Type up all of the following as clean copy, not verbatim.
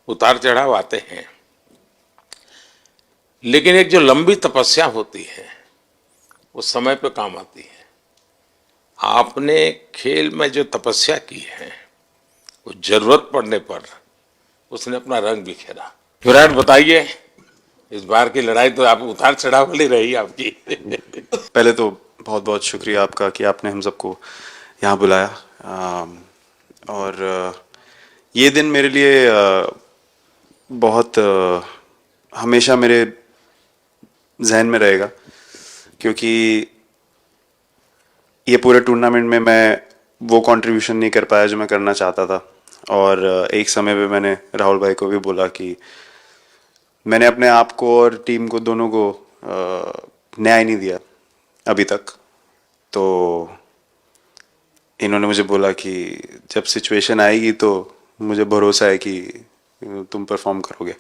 उतार चढ़ाव आते हैं, लेकिन एक जो लंबी तपस्या होती है वो समय पे काम आती है। आपने खेल में जो तपस्या की है वो जरूरत पड़ने पर उसने अपना रंग बिखेरा। विराट, बताइए, इस बार की लड़ाई तो आप उतार चढ़ाव वाली रही आपकी। पहले तो बहुत बहुत शुक्रिया आपका कि आपने हम सबको यहाँ बुलाया। और ये दिन मेरे लिए बहुत हमेशा मेरे जहन में रहेगा, क्योंकि ये पूरे टूर्नामेंट में मैं वो कंट्रीब्यूशन नहीं कर पाया जो मैं करना चाहता था। और एक समय पे मैंने राहुल भाई को भी बोला कि मैंने अपने आप को और टीम को दोनों को न्याय नहीं दिया अभी तक। तो इन्होंने मुझे बोला कि जब सिचुएशन आएगी तो मुझे भरोसा है कि तुम परफॉर्म करोगे।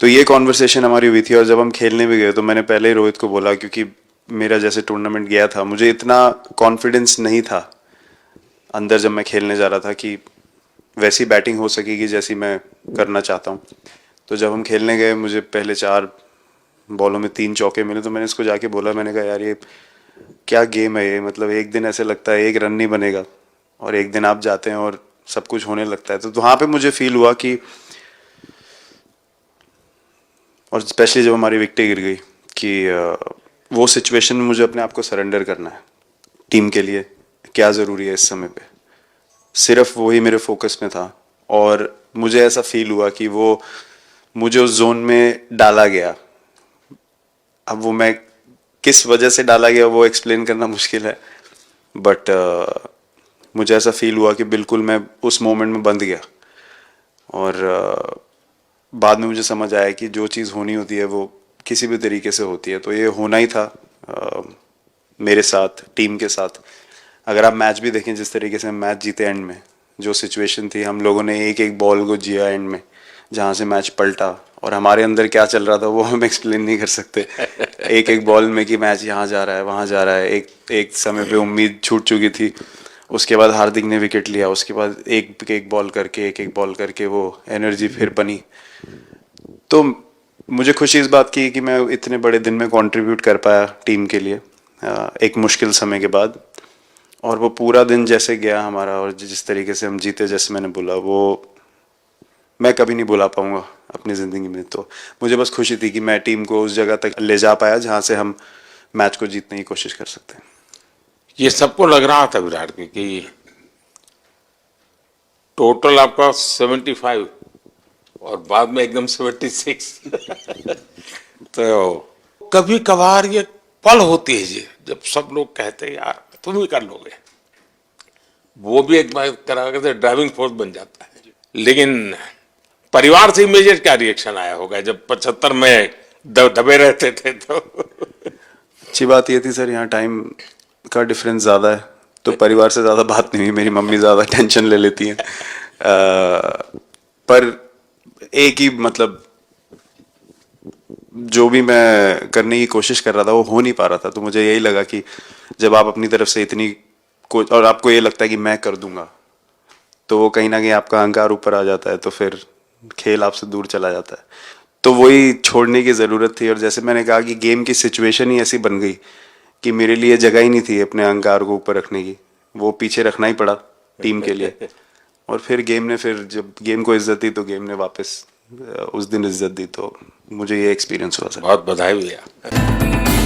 तो ये कॉन्वर्सेशन हमारी हुई थी, और जब हम खेलने भी गए तो मैंने पहले ही रोहित को बोला, क्योंकि मेरा जैसे टूर्नामेंट गया था मुझे इतना कॉन्फिडेंस नहीं था अंदर जब मैं खेलने जा रहा था कि वैसी बैटिंग हो सकेगी जैसी मैं करना चाहता हूँ। तो जब हम खेलने गए मुझे पहले 4 बॉलों में 3 चौके मिले, तो मैंने इसको जाके बोला, मैंने कहा यार ये क्या गेम है ये, मतलब एक दिन ऐसे लगता है एक रन नहीं बनेगा और एक दिन आप जाते हैं और सब कुछ होने लगता है। तो वहाँ पे मुझे फील हुआ कि, और स्पेशली जब हमारी विकेट गिर गई, कि वो सिचुएशन में मुझे अपने आप को सरेंडर करना है। टीम के लिए क्या ज़रूरी है इस समय पे, सिर्फ वही मेरे फोकस में था। और मुझे ऐसा फील हुआ कि वो मुझे उस जोन में डाला गया। अब वो मैं किस वजह से डाला गया वो एक्सप्लेन करना मुश्किल है, बट मुझे ऐसा फील हुआ कि बिल्कुल मैं उस मोमेंट में बंध गया। और बाद में मुझे समझ आया कि जो चीज़ होनी होती है वो किसी भी तरीके से होती है। तो ये होना ही था मेरे साथ, टीम के साथ। अगर आप मैच भी देखें, जिस तरीके से हम मैच जीते एंड में, जो सिचुएशन थी, हम लोगों ने एक एक बॉल को जिया एंड में, जहाँ से मैच पलटा, और हमारे अंदर क्या चल रहा था वो हम एक्सप्लेन नहीं कर सकते। एक एक बॉल में कि मैच यहाँ जा रहा है वहाँ जा रहा है। एक समय पे उम्मीद छूट चुकी थी, उसके बाद हार्दिक ने विकेट लिया, उसके बाद एक एक बॉल करके वो एनर्जी फिर बनी। तो मुझे खुशी इस बात की कि मैं इतने बड़े दिन में कंट्रीब्यूट कर पाया टीम के लिए एक मुश्किल समय के बाद। और वो पूरा दिन जैसे गया हमारा, और जिस तरीके से हम जीते, जैसे मैंने बोला, वो मैं कभी नहीं भुला पाऊंगा अपनी ज़िंदगी में। तो मुझे बस खुशी थी कि मैं टीम को उस जगह तक ले जा पाया जहाँ से हम मैच को जीतने की कोशिश कर सकते हैं। ये सबको लग रहा था विराट कि टोटल आपका 75 और बाद में एकदम 76। तो कभी कभार ये पल होती है जी, जब सब लोग कहते हैं यार तुम ही कर लोगे, वो भी एक बार करा के ड्राइविंग फोर्स बन जाता है। लेकिन परिवार से इमीडिएट क्या रिएक्शन आया होगा जब 75 में दबे रहते थे? तो अच्छी बात ये थी सर, यहाँ टाइम का डिफरेंस ज़्यादा है, तो परिवार से ज़्यादा बात नहीं हुई। मेरी मम्मी ज़्यादा टेंशन ले लेती हैं। पर एक ही, मतलब जो भी मैं करने की कोशिश कर रहा था वो हो नहीं पा रहा था। तो मुझे यही लगा कि जब आप अपनी तरफ से इतनी और आपको ये लगता है कि मैं कर दूंगा, तो वो कहीं ना कहीं आपका अहंकार ऊपर आ जाता है, तो फिर खेल आपसे दूर चला जाता है। तो वही छोड़ने की ज़रूरत थी। और जैसे मैंने कहा कि गेम की सिचुएशन ही ऐसी बन गई कि मेरे लिए जगह ही नहीं थी अपने अहंकार को ऊपर रखने की, वो पीछे रखना ही पड़ा टीम के लिए। और फिर गेम ने, फिर जब गेम को इज्जत दी तो गेम ने वापस उस दिन इज्जत दी। तो मुझे ये एक्सपीरियंस हुआ सर। बहुत बधाई भैया।